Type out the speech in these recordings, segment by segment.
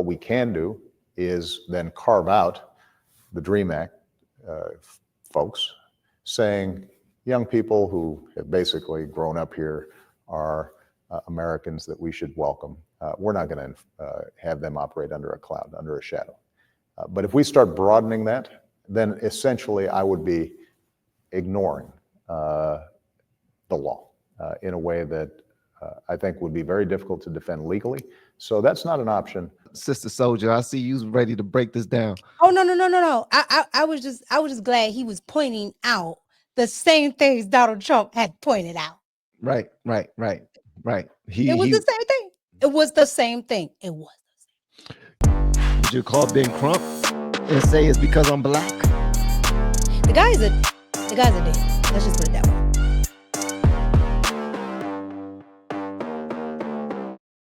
What we can do is then carve out the DREAM Act folks, saying young people who have basically grown up here are Americans that we should welcome. We're not going to have them operate under a cloud, under a shadow. But if we start broadening that, then essentially I would be ignoring the law in a way that I think would be very difficult to defend legally. So that's not an option. Sister Soldier, I see you ready to break this down. Oh, no. I was just glad he was pointing out the same things Donald Trump had pointed out. Right. It was the same thing. It was the same thing. It was the same. Did you call Ben Crump and say it's because I'm black? The guy's a dick. Let's just put it that way.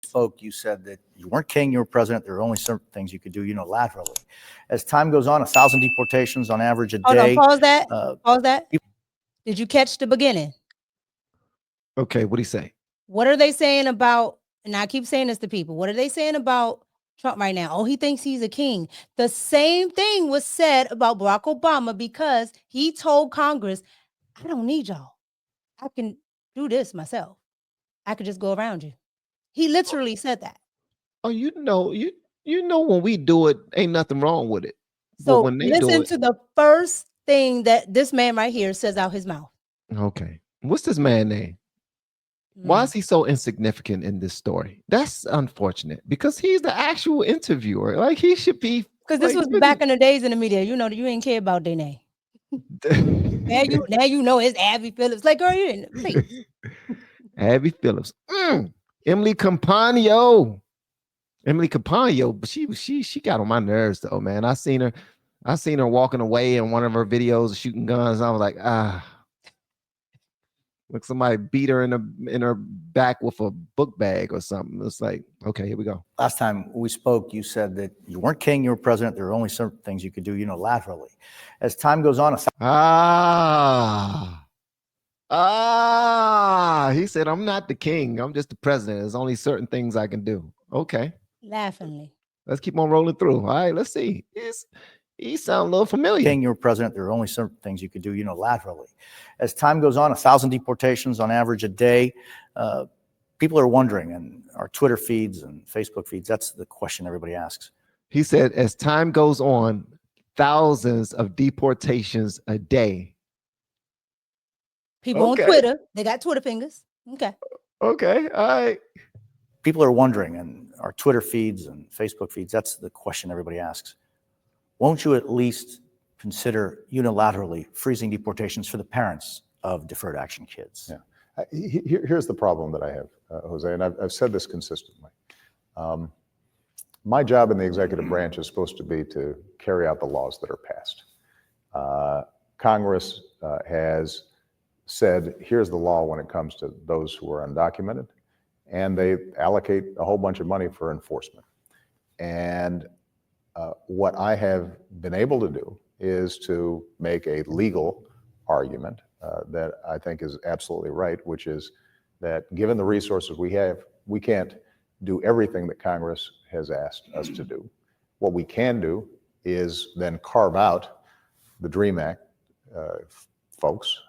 Spoke, you said that you weren't king, you were president. There were only certain things you could do unilaterally. As time goes on, 1,000 deportations on average a day. Pause that. Pause that. Did you catch the beginning? Okay, what'd he say? What are they saying about, and I keep saying this to people, what are they saying about Trump right now? Oh, he thinks he's a king. The same thing was said about Barack Obama because he told Congress, I don't need y'all. I can do this myself. I could just go around you. He literally said that. Oh, you know, when we do it, ain't nothing wrong with it. So when they listen to the first thing that this man right here says out his mouth. Okay. What's this man's name? Why is he so insignificant in this story? That's unfortunate because he's the actual interviewer. Like he should be. Because this was back in the days in the media. You know, you ain't care about their name. now you know it's Abby Phillips. Like, girl, you didn't. Please. Abby Phillips. Emily Campagno, but she got on my nerves though, man. I seen her walking away in one of her videos shooting guns. I was like, like somebody beat her in her back with a book bag or something. It's like, okay, here we go. Last time we spoke, you said that you weren't king, you were president. There were only certain things you could do unilaterally. As time goes on, he said, I'm not the king. I'm just the president. There's only certain things I can do. Okay. Laughingly. Let's keep on rolling through. All right, let's see. He sounds a little familiar. King, you were president. There were only certain things you could do unilaterally. As time goes on, 1,000 deportations on average a day. People are wondering, and our Twitter feeds and Facebook feeds, that's the question everybody asks. He said, as time goes on, thousands of deportations a day. People on Twitter, they got Twitter fingers. Okay. Okay. All right. People are wondering, and our Twitter feeds and Facebook feeds, that's the question everybody asks. Won't you at least consider unilaterally freezing deportations for the parents of deferred action kids? Yeah. Here's the problem that I have, Jose, and I've said this consistently. My job in the executive branch is supposed to be to carry out the laws that are passed. Congress has said, here's the law when it comes to those who are undocumented, and they allocate a whole bunch of money for enforcement. And what I have been able to do is to make a legal argument that I think is absolutely right, which is that given the resources we have, we can't do everything that Congress has asked us to do. What we can do is then carve out the DREAM Act folks,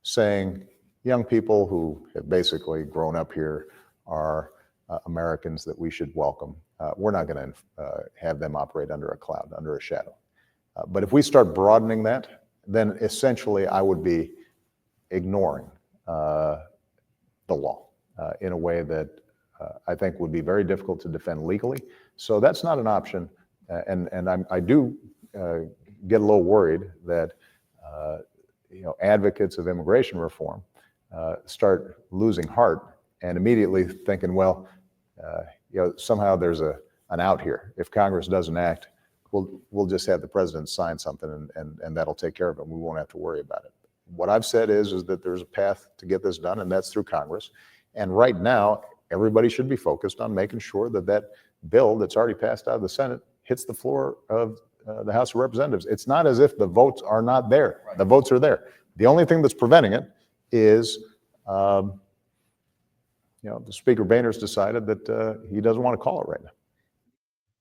saying young people who have basically grown up here are Americans that we should welcome. We're not going to have them operate under a cloud, under a shadow. But if we start broadening that, then essentially I would be ignoring the law in a way that I think would be very difficult to defend legally. So that's not an option. And I do get a little worried that advocates of immigration reform start losing heart and immediately thinking, well, somehow there's an out here. If Congress doesn't act, we'll just have the president sign something and that'll take care of it. We won't have to worry about it. What I've said is that there's a path to get this done, and that's through Congress. And right now, everybody should be focused on making sure that bill that's already passed out of the Senate hits the floor of the House of Representatives. It's not as if the votes are not there. Right. The votes are there. The only thing that's preventing it is, the Speaker Boehner's decided that he doesn't want to call it right now.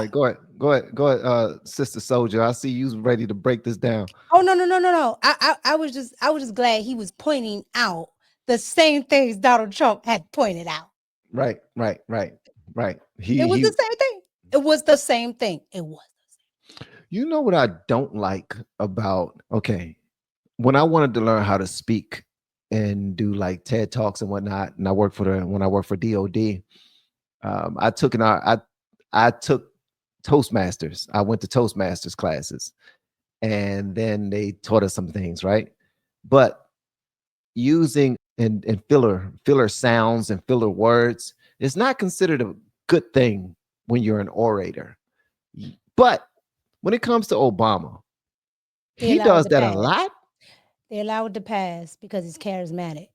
Go ahead, Sister Soldier. I see you ready to break this down. Oh no. I was just glad he was pointing out the same things Donald Trump had pointed out. Right. It was the same thing. It was the same thing. It was. You know what I don't like about, okay, when I wanted to learn how to speak and do like TED Talks and whatnot, and when I worked for DOD, I took Toastmasters. I went to Toastmasters classes, and then they taught us some things, right? But using and filler sounds and filler words is not considered a good thing when you're an orator. But when it comes to Obama, They he allow it does to that a pass. lot. They allow it to pass because he's charismatic.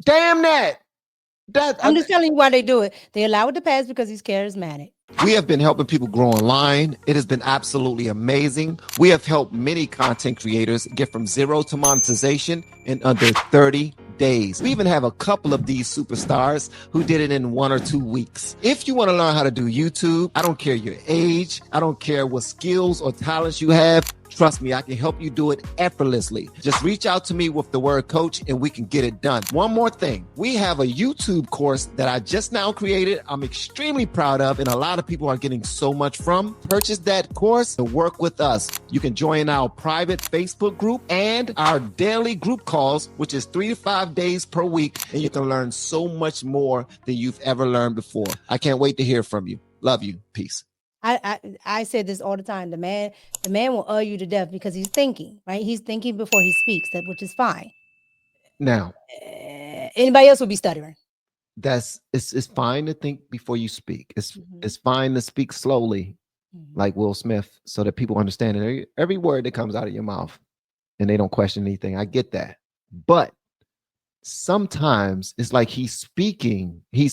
Damn that. I'm just telling you why they do it. They allow it to pass because he's charismatic. We have been helping people grow online. It has been absolutely amazing. We have helped many content creators get from zero to monetization in under 30 days. We even have a couple of these superstars who did it in 1 or 2 weeks. If you want to learn how to do YouTube, I don't care your age, I don't care what skills or talents you have. Trust me, I can help you do it effortlessly. Just reach out to me with the word coach and we can get it done. One more thing. We have a YouTube course that I just now created. I'm extremely proud of, and a lot of people are getting so much from. Purchase that course and work with us. You can join our private Facebook group and our daily group calls, which is 3 to 5 days per week. And you can learn so much more than you've ever learned before. I can't wait to hear from you. Love you. Peace. I say this all the time. The man will argue you to death because he's thinking, right? He's thinking before he speaks, which is fine. Now, anybody else would be stuttering. It's fine to think before you speak. It's fine to speak slowly, like Will Smith, so that people understand every word that comes out of your mouth and they don't question anything. I get that. But sometimes it's like he's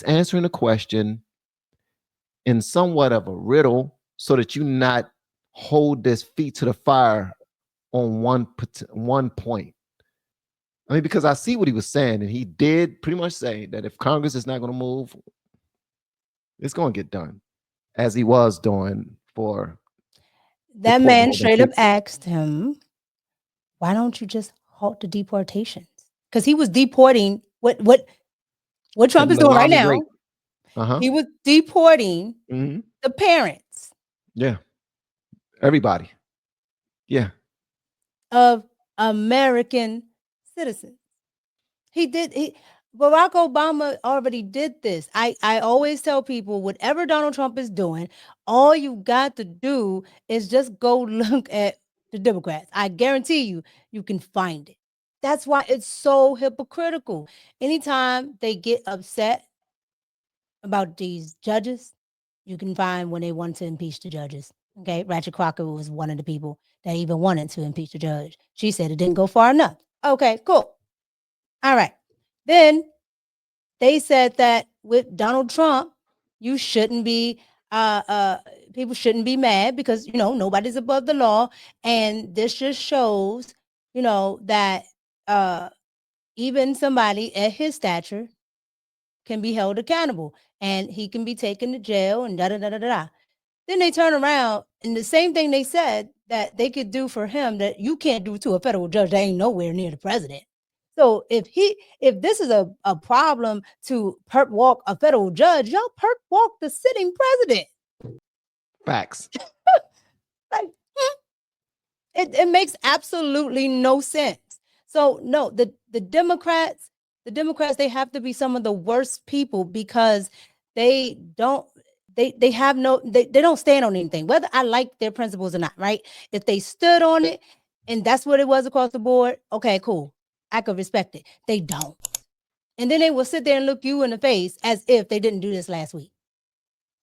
answering a question in somewhat of a riddle so that you not hold this feet to the fire on one point. I mean, because I see what he was saying, and he did pretty much say that if Congress is not going to move, it's going to get done, as he was doing for that man. Straight up asked him, "Why don't you just halt the deportations?" Because he was deporting what Trump is doing right now. He was deporting the parents. Yeah, everybody. Yeah, of American citizens. Barack Obama already did this. I always tell people, whatever Donald Trump is doing, all you got to do is just go look at the Democrats. I guarantee you can find it. That's why it's so hypocritical. Anytime they get upset about these judges, you can find when they want to impeach the judges. Okay, Ratchet Crocker was one of the people that even wanted to impeach the judge. She said it didn't go far enough. Okay, cool. All right. Then they said that with Donald Trump, you shouldn't be people shouldn't be mad because nobody's above the law. And this just shows, that even somebody at his stature can be held accountable and he can be taken to jail and da da da da da. Then they turn around and the same thing they said that they could do for him that you can't do to a federal judge that ain't nowhere near the president. So if this is a problem to perp walk a federal judge, y'all perp walk the sitting president. Facts. Like, it makes absolutely no sense. So no, the Democrats, they have to be some of the worst people because they don't stand on anything, whether I like their principles or not, right? If they stood on it and that's what it was across the board, okay, cool. I could respect it. They don't. And then they will sit there and look you in the face as if they didn't do this last week.